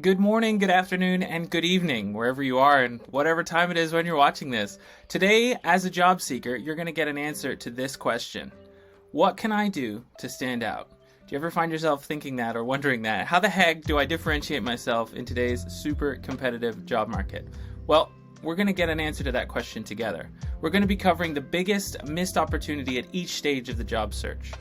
Good morning, good afternoon, and good evening, wherever you are and whatever time it is when you're watching this. Today, as a job seeker, you're going to get an answer to this question. What can I do to stand out? Do you ever find yourself thinking that or wondering that? How the heck do I differentiate myself in today's super competitive job market? Well, we're going to get an answer to that question together. We're going to be covering the biggest missed opportunity at each stage of the job search.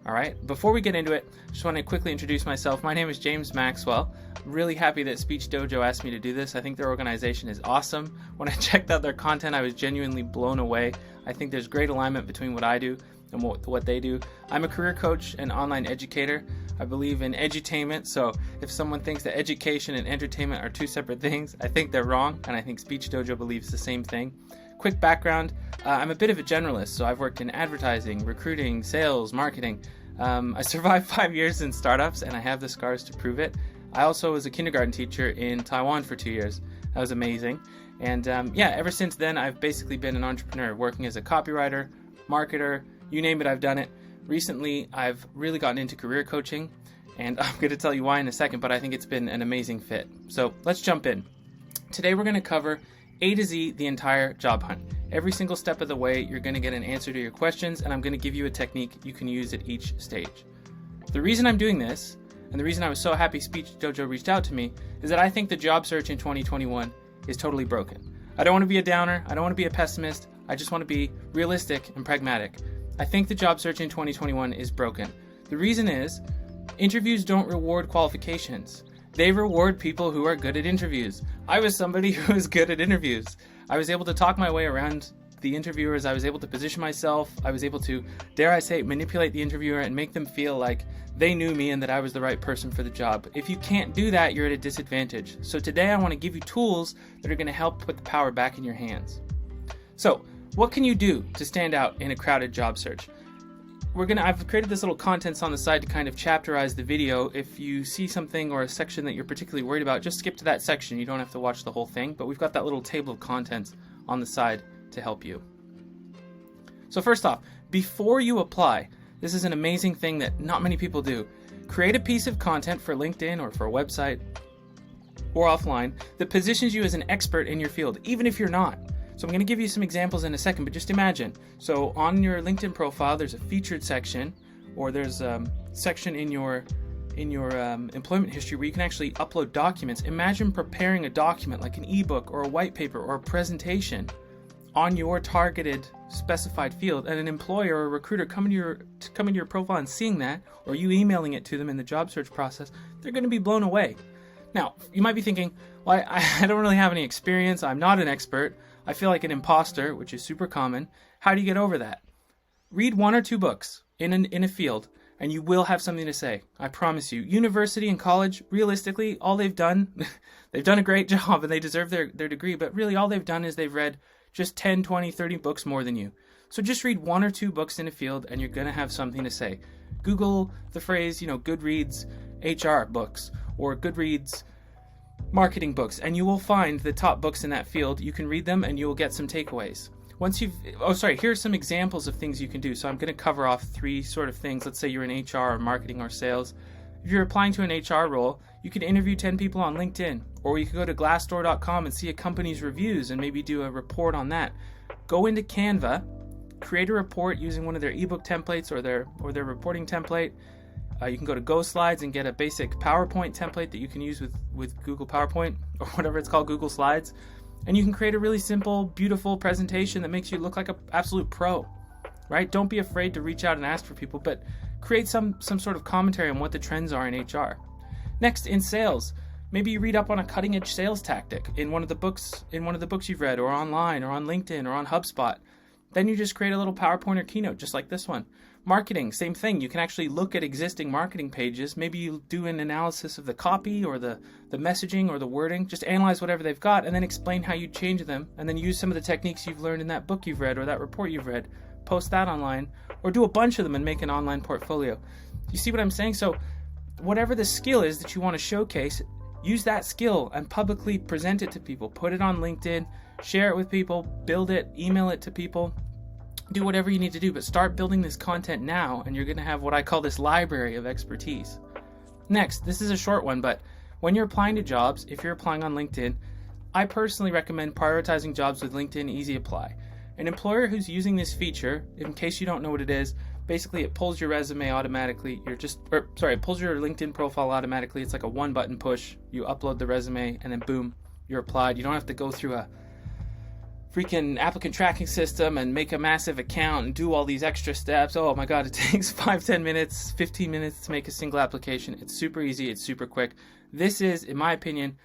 All right, before we get into it, I just want to quickly introduce myself. My name is James Maxwell. I'm really happy that SpeechDojo asked me to do this. I think their organization is awesome. When I checked out their content, I was genuinely blown away. I think there's great alignment between what I do and what they do. I'm a career coach and online educator. I believe in edutainment, so if someone thinks that education and entertainment are two separate things, I think they're wrong, and I think SpeechDojo believes the same thing. Quick background, I'm a bit of a generalist, so I've worked in advertising, recruiting, sales, marketing. I survived 5 years in startups, and I have the scars to prove it. I also was a kindergarten teacher in Taiwan for 2 years. That was amazing. And ever since then, I've basically been an entrepreneur, working as a copywriter, marketer, you name it, I've done it. Recently, I've really gotten into career coaching, and I'm going to tell you why in a second, but I think it's been an amazing fit. So let's jump in. Today, we're going to cover A to Z, the entire job hunt. Every single step of the way, you're going to get an answer to your questions, and I'm going to give you a technique you can use at each stage. The reason I'm doing this, and the reason I was so happy SpeechDojo reached out to me, is that I think the job search in 2021 is totally broken. I don't want to be a downer. I don't want to be a pessimist. I just want to be realistic and pragmatic. I think the job search in 2021 is broken. The reason is, interviews don't reward qualifications. They reward people who are good at interviews. I was somebody who was good at interviews. I was able to talk my way around the interviewers. I was able to position myself. I was able to, dare I say, manipulate the interviewer and make them feel like they knew me and that I was the right person for the job. If you can't do that, you're at a disadvantage. So today I want to give you tools that are going to help put the power back in your hands. So, what can you do to stand out in a crowded job search? I've created this little contents on the side to kind of chapterize the video. If you see something or a section that you're particularly worried about, just skip to that section. You don't have to watch the whole thing, but we've got that little table of contents on the side to help you. So first off, before you apply, this is an amazing thing that not many people do. Create a piece of content for LinkedIn or for a website or offline that positions you as an expert in your field, even if you're not. So I'm going to give you some examples in a second, but just imagine. So on your LinkedIn profile, there's a featured section, or there's a section in your employment history where you can actually upload documents. Imagine preparing a document like an ebook or a white paper or a presentation on your targeted specified field, and an employer or a recruiter coming to your profile and seeing that, or you emailing it to them in the job search process, they're going to be blown away. Now, you might be thinking, well, I don't really have any experience. I'm not an expert. I feel like an imposter, which is super common. How do you get over that? Read 1 or 2 books in a field, and you will have something to say. I promise you. University and college, realistically, all they've done, they've done a great job and they deserve their degree, but really all they've done is they've read just 10, 20, 30 books more than you. So just read 1 or 2 books in a field and you're going to have something to say. Google the phrase, Goodreads HR books or Goodreads marketing books, and you will find the top books in that field. You can read them and you will get some takeaways. Here's some examples of things you can do. So I'm going to cover off 3 sort of things. Let's say you're in HR or marketing or sales. If you're applying to an HR role, you could interview 10 people on LinkedIn, or you could go to glassdoor.com and see a company's reviews and maybe do a report on that. Go into Canva, create a report using one of their ebook templates or their reporting template. You can go to Go Slides and get a basic PowerPoint template that you can use with Google PowerPoint or whatever it's called, Google Slides. And you can create a really simple, beautiful presentation that makes you look like an absolute pro, right? Don't be afraid to reach out and ask for people, but create some sort of commentary on what the trends are in HR. Next, in sales, maybe you read up on a cutting-edge sales tactic in one of the books you've read, or online, or on LinkedIn, or on HubSpot. Then you just create a little PowerPoint or keynote just like this one. Marketing, same thing. You can actually look at existing marketing pages. Maybe you do an analysis of the copy or the messaging or the wording. Just analyze whatever they've got and then explain how you change them, and then use some of the techniques you've learned in that book you've read or that report you've read. Post that online, or do a bunch of them and make an online portfolio. You see what I'm saying? So whatever the skill is that you want to showcase, use that skill and publicly present it to people. Put it on LinkedIn, share it with people, build it, email it to people. Do whatever you need to do, but start building this content now, and you're going to have what I call this library of expertise. Next, this is a short one, but When you're applying to jobs, if you're applying on LinkedIn, I personally recommend prioritizing jobs with LinkedIn Easy Apply. An employer who's using this feature, in case you don't know what it is, basically it pulls your resume automatically. It pulls your LinkedIn profile automatically. It's like a one button push. You upload the resume and then boom, you're applied. You don't have to go through a freaking applicant tracking system and make a massive account and do all these extra steps. Oh my God, it takes 5-10 minutes, 15 minutes to make a single application. It's super easy. It's super quick. This is, in my opinion,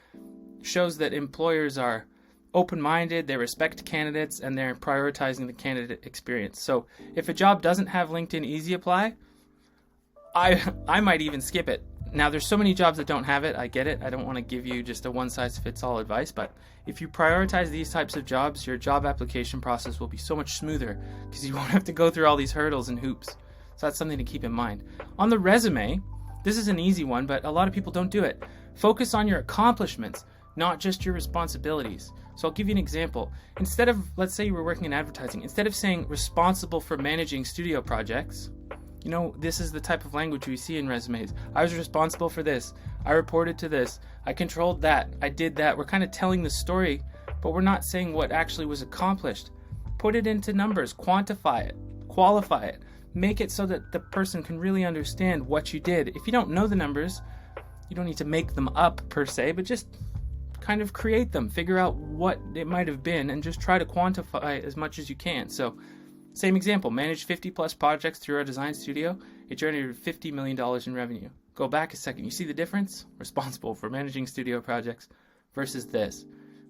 shows that employers are open-minded, they respect candidates, and they're prioritizing the candidate experience. So if a job doesn't have LinkedIn Easy Apply, I might even skip it. Now, there's so many jobs that don't have it. I get it. I don't want to give you just a one-size-fits-all advice, but if you prioritize these types of jobs, your job application process will be so much smoother because you won't have to go through all these hurdles and hoops. So that's something to keep in mind. On the resume, this is an easy one, but a lot of people don't do it. Focus on your accomplishments, not just your responsibilities. So I'll give you an example. Instead of, let's say you were working in advertising, instead of saying responsible for managing studio projects, you know, this is the type of language we see in resumes. I was responsible for this. I reported to this. I controlled that. I did that. We're kind of telling the story, but we're not saying what actually was accomplished. Put it into numbers, quantify it, qualify it, make it so that the person can really understand what you did. If you don't know the numbers, you don't need to make them up per se, but just kind of create them, figure out what it might have been, and just try to quantify as much as you can. So, same example, manage 50 plus projects through our design studio. It generated $50 million in revenue. Go back a second. You see the difference? Responsible for managing studio projects versus this.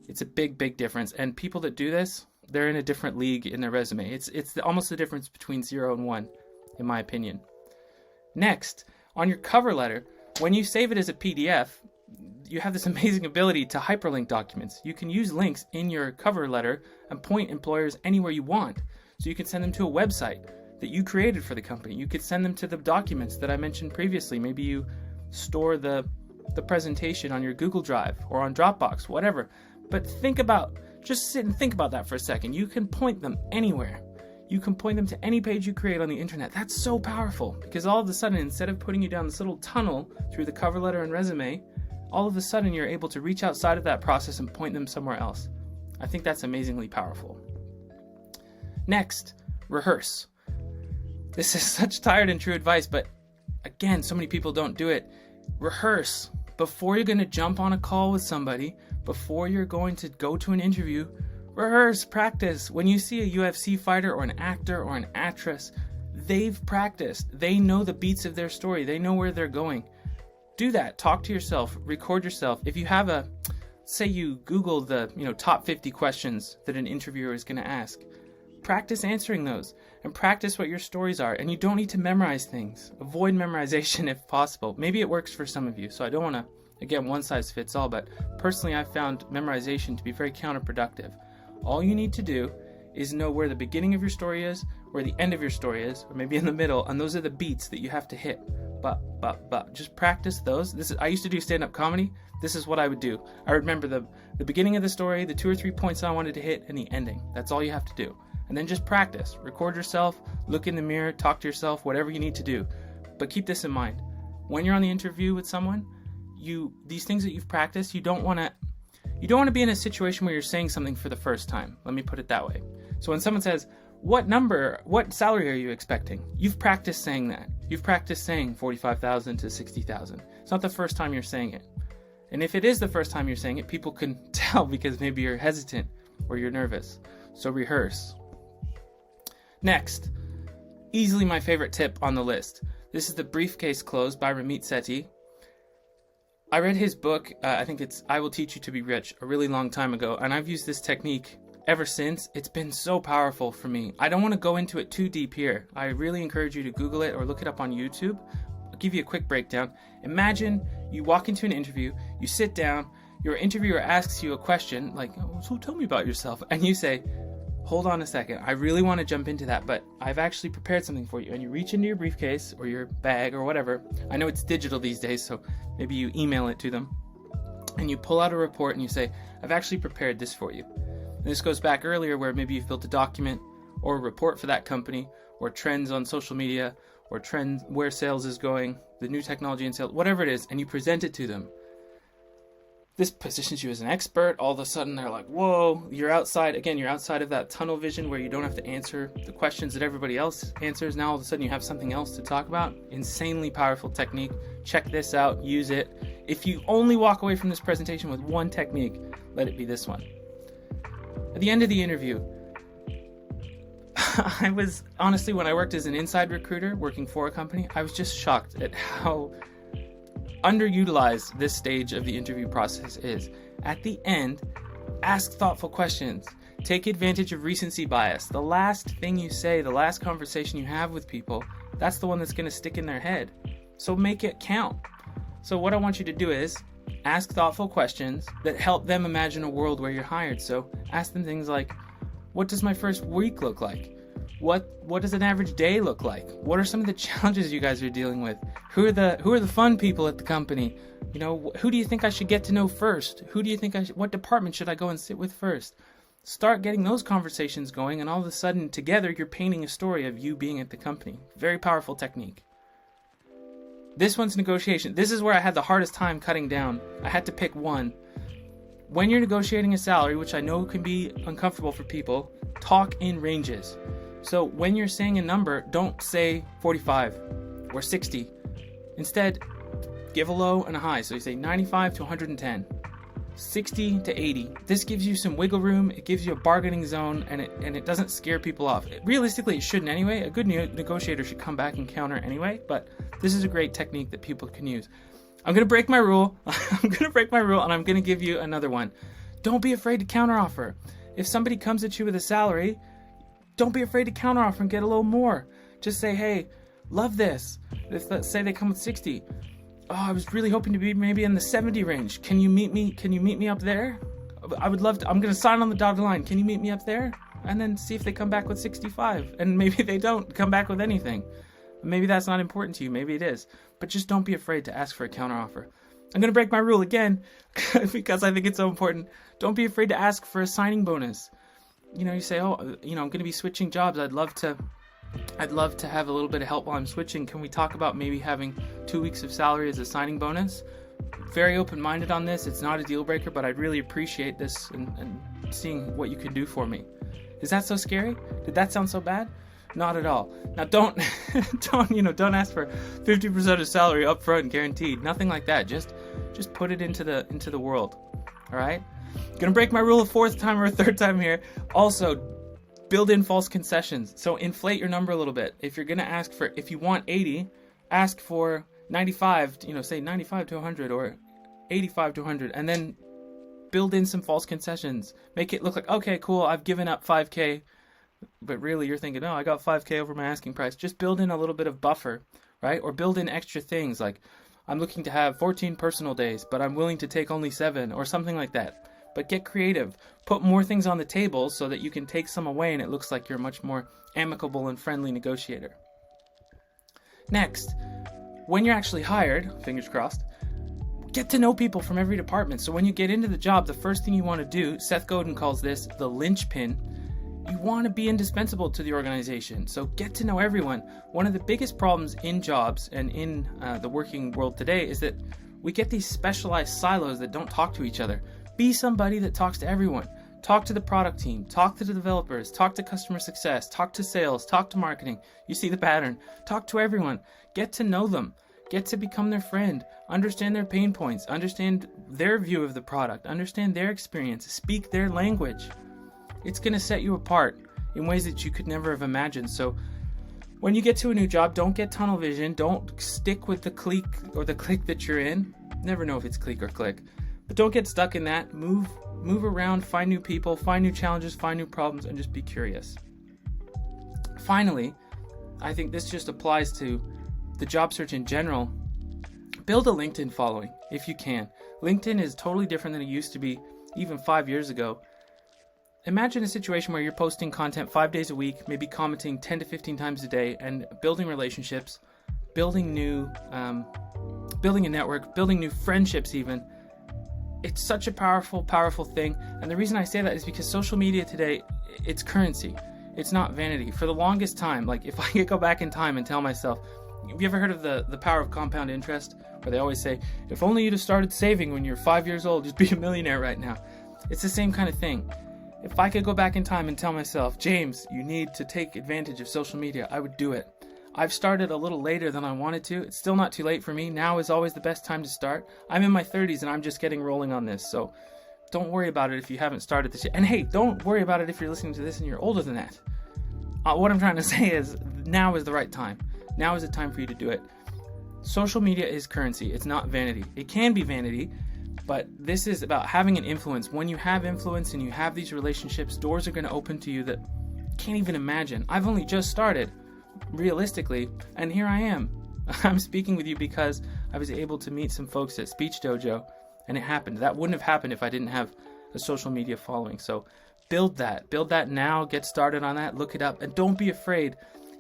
It's a big, big difference. And people that do this, they're in a different league in their resume. It's almost the difference between 0 and 1, in my opinion. Next, on your cover letter, when you save it as a PDF, you have this amazing ability to hyperlink documents. You can use links in your cover letter and point employers anywhere you want. So you can send them to a website that you created for the company. You could send them to the documents that I mentioned previously. Maybe you store the presentation on your Google Drive or on Dropbox, whatever. But just sit and think about that for a second. You can point them anywhere. You can point them to any page you create on the internet. That's so powerful because all of a sudden, instead of putting you down this little tunnel through the cover letter and resume, all of a sudden you're able to reach outside of that process and point them somewhere else. I think that's amazingly powerful. Next, rehearse. This is such tired and true advice, but again, so many people don't do it. Rehearse. Before you're going to jump on a call with somebody, before you're going to go to an interview, rehearse, practice. When you see a UFC fighter or an actor or an actress, they've practiced. They know the beats of their story. They know where they're going. Do that. Talk to yourself. Record yourself. If you have say you Google the top 50 questions that an interviewer is going to ask, practice answering those and practice what your stories are. And you don't need to memorize things. Avoid memorization if possible. Maybe it works for some of you, so I don't want to, again, one size fits all, but personally I've found memorization to be very counterproductive. All you need to do is know where the beginning of your story is, where the end of your story is, or maybe in the middle, and those are the beats that you have to hit. But just practice those. I used to do stand-up comedy. This is what I would do. I remember the beginning of the story, the 2 or 3 points I wanted to hit, and the ending. That's all you have to do. And then just practice. Record yourself, look in the mirror, talk to yourself, whatever you need to do. But keep this in mind. When you're on the interview with someone, these things that you've practiced, you don't want to be in a situation where you're saying something for the first time. Let me put it that way. So when someone says, what salary are you expecting? You've practiced saying that. You've practiced saying 45,000 to 60,000. It's not the first time you're saying it. And if it is the first time you're saying it, people can tell because maybe you're hesitant or you're nervous. So rehearse. Next, easily my favorite tip on the list. This is The Briefcase Close by Ramit Sethi. I read his book, I think it's I Will Teach You to Be Rich, a really long time ago, and I've used this technique ever since. It's been so powerful for me. I don't want to go into it too deep here. I really encourage you to Google it or look it up on YouTube. I'll give you a quick breakdown. Imagine you walk into an interview, you sit down, your interviewer asks you a question like, so tell me about yourself, and you say, hold on a second, I really want to jump into that, but I've actually prepared something for you. And you reach into your briefcase or your bag or whatever. I know it's digital these days, so maybe you email it to them. And you pull out a report and you say, I've actually prepared this for you. And this goes back earlier where maybe you've built a document or a report for that company, or trends on social media, or trends where sales is going, the new technology in sales, whatever it is, and you present it to them. This positions you as an expert. All of a sudden they're like, whoa, you're outside of that tunnel vision where you don't have to answer the questions that everybody else answers. Now all of a sudden you have something else to talk about. Insanely powerful technique. Check this out, use it. If you only walk away from this presentation with one technique, let it be this one. At the end of the interview, I was, honestly, when I worked as an inside recruiter working for a company, I was just shocked at how underutilized this stage of the interview process is. At the end, ask thoughtful questions. Take advantage of recency bias. The last thing you say, the last conversation you have with people, that's the one that's going to stick in their head. So make it count. So what I want you to do is ask thoughtful questions that help them imagine a world where you're hired. So ask them things like, what does my first week look like? What does an average day look like? What are some of the challenges you guys are dealing with? Who are the fun people at the company? You know, who do you think I should get to know first? Who do you think what department should I go and sit with first? Start getting those conversations going, and all of a sudden together you're painting a story of you being at the company. Very powerful technique. This one's negotiation. This is where I had the hardest time cutting down. I had to pick one. When you're negotiating a salary, which I know can be uncomfortable for people, talk in ranges. So when you're saying a number, don't say 45 or 60. Instead, give a low and a high. So you say 95 to 110, 60 to 80. This gives you some wiggle room. It gives you a bargaining zone, and it doesn't scare people off. Realistically, it shouldn't anyway. A good negotiator should come back and counter anyway, but this is a great technique that people can use. I'm going to break my rule. And I'm going to give you another one. Don't be afraid to counteroffer. If somebody comes at you with a salary, don't be afraid to counteroffer and get a little more. Just say, hey, love this. Let's say they come with 60. Oh, I was really hoping to be maybe in the 70 range. Can you meet me up there? I would love to. I'm going to sign on the dotted line. Can you meet me up there? And then see if they come back with 65. And maybe they don't come back with anything. Maybe that's not important to you. Maybe it is. But just don't be afraid to ask for a counteroffer. I'm going to break my rule again because I think it's so important. Don't be afraid to ask for a signing bonus. You know, you say, oh, you know, I'm going to be switching jobs. I'd love to have a little bit of help while I'm switching. Can we talk about maybe having 2 weeks of salary as a signing bonus? Very open-minded on this. It's not a deal breaker, but I'd really appreciate this and seeing what you can do for me. Is that so scary? Did that sound so bad? Not at all. Now don't ask for 50% of salary up front guaranteed. Nothing like that. Just put it into the world. All right? Gonna break my rule a fourth time or a third time here. Also, build in false concessions. So inflate your number a little bit. If you want 80, ask for 95, say 95 to 100 or 85 to 100, and then build in some false concessions. Make it look like, okay, cool, I've given up 5K, but really you're thinking, no, I got 5K over my asking price. Just build in a little bit of buffer, right? Or build in extra things like, I'm looking to have 14 personal days, but I'm willing to take only 7 or something like that. But get creative. Put more things on the table so that you can take some away and it looks like you're a much more amicable and friendly negotiator. Next, when you're actually hired, fingers crossed, get to know people from every department. So when you get into the job, the first thing you want to do, Seth Godin calls this the linchpin. You want to be indispensable to the organization. So get to know everyone. One of the biggest problems in jobs and in the working world today is that we get these specialized silos that don't talk to each other. Be somebody that talks to everyone. Talk to the product team, talk to the developers, talk to customer success, talk to sales, talk to marketing. You see the pattern. Talk to everyone. Get to know them. Get to become their friend. Understand their pain points. Understand their view of the product. Understand their experience. Speak their language. It's going to set you apart in ways that you could never have imagined. So when you get to a new job, don't get tunnel vision. Don't stick with the clique or the clique that you're in. Never know if it's clique or clique. But don't get stuck in that. Move around, find new people, find new challenges, find new problems, and just be curious. Finally, I think this just applies to the job search in general. Build a LinkedIn following if you can. LinkedIn is totally different than it used to be even 5 years ago. Imagine a situation where you're posting content 5 days a week, maybe commenting 10 to 15 times a day, and building relationships, building a network, building new friendships even. It's such a powerful, powerful thing. And the reason I say that is because social media today, it's currency. It's not vanity. For the longest time, like if I could go back in time and tell myself, have you ever heard of the power of compound interest, where they always say, if only you'd have started saving when you're 5 years old, you'd be a millionaire right now. It's the same kind of thing. If I could go back in time and tell myself, James, you need to take advantage of social media, I would do it. I've started a little later than I wanted to. It's still not too late for me. Now is always the best time to start. I'm in my 30s and I'm just getting rolling on this. So don't worry about it if you haven't started this yet. And hey, don't worry about it if you're listening to this and you're older than that. What I'm trying to say is now is the right time. Now is the time for you to do it. Social media is currency. It's not vanity. It can be vanity, but this is about having an influence. When you have influence and you have these relationships, doors are going to open to you that you can't even imagine. I've only just started, realistically, and here I am. I'm speaking with you because I was able to meet some folks at SpeechDojo, and it happened. That wouldn't have happened if I didn't have a social media following. So build that now, get started on that, look it up, and don't be afraid.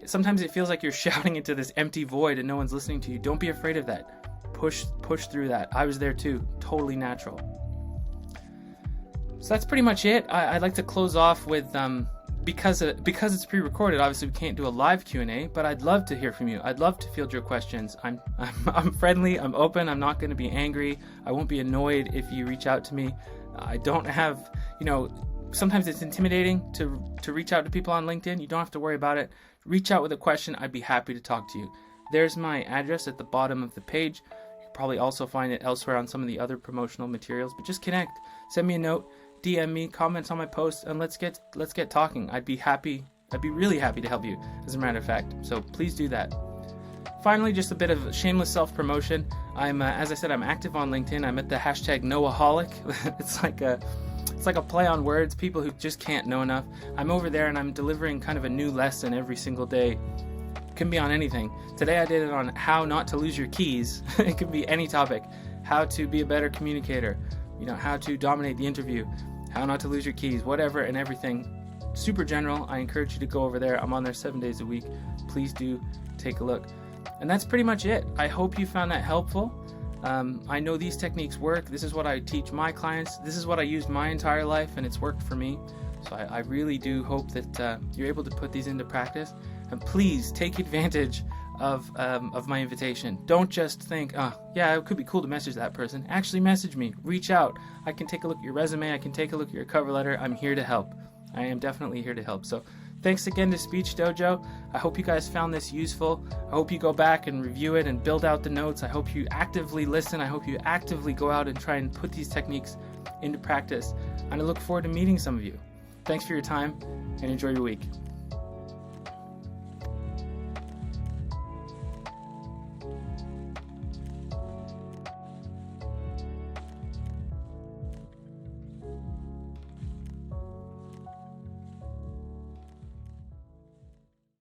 Sometimes it feels like you're shouting into this empty void and no one's listening to you. Don't be afraid of that. Push through that. I was there too. Totally natural. So that's pretty much it. I'd like to close off with because it's pre-recorded, obviously we can't do a live Q&A, but I'd love to hear from you. I'd love to field your questions. I'm friendly, I'm open, I'm not going to be angry. I won't be annoyed if you reach out to me. I don't have, sometimes it's intimidating to reach out to people on LinkedIn. You don't have to worry about it. Reach out with a question. I'd be happy to talk to you. There's my address at the bottom of the page. You can probably also find it elsewhere on some of the other promotional materials, but just connect. Send me a note. DM me, comments on my post, and let's get talking. I'd be really happy to help you, as a matter of fact. So please do that. Finally, just a bit of shameless self-promotion. I'm, as I said, I'm active on LinkedIn. I'm at the hashtag Knowaholic. It's like a play on words. People who just can't know enough. I'm over there, and I'm delivering kind of a new lesson every single day. It can be on anything. Today I did it on how not to lose your keys. It could be any topic. How to be a better communicator. How to dominate the interview, how not to lose your keys, whatever and everything. Super general. I encourage you to go over there. I'm on there 7 days a week. Please do take a look. And that's pretty much it. I hope you found that helpful. I know these techniques work. This is what I teach my clients. This is what I used my entire life, and it's worked for me. So I really do hope that you're able to put these into practice. And please take advantage of my invitation. Don't just think, it could be cool to message that person. Actually message me. Reach out. I can take a look at your resume. I can take a look at your cover letter. I'm here to help. I am definitely here to help. So thanks again to SpeechDojo. I hope you guys found this useful. I hope you go back and review it and build out the notes. I hope you actively listen. I hope you actively go out and try and put these techniques into practice. And I look forward to meeting some of you. Thanks for your time and enjoy your week.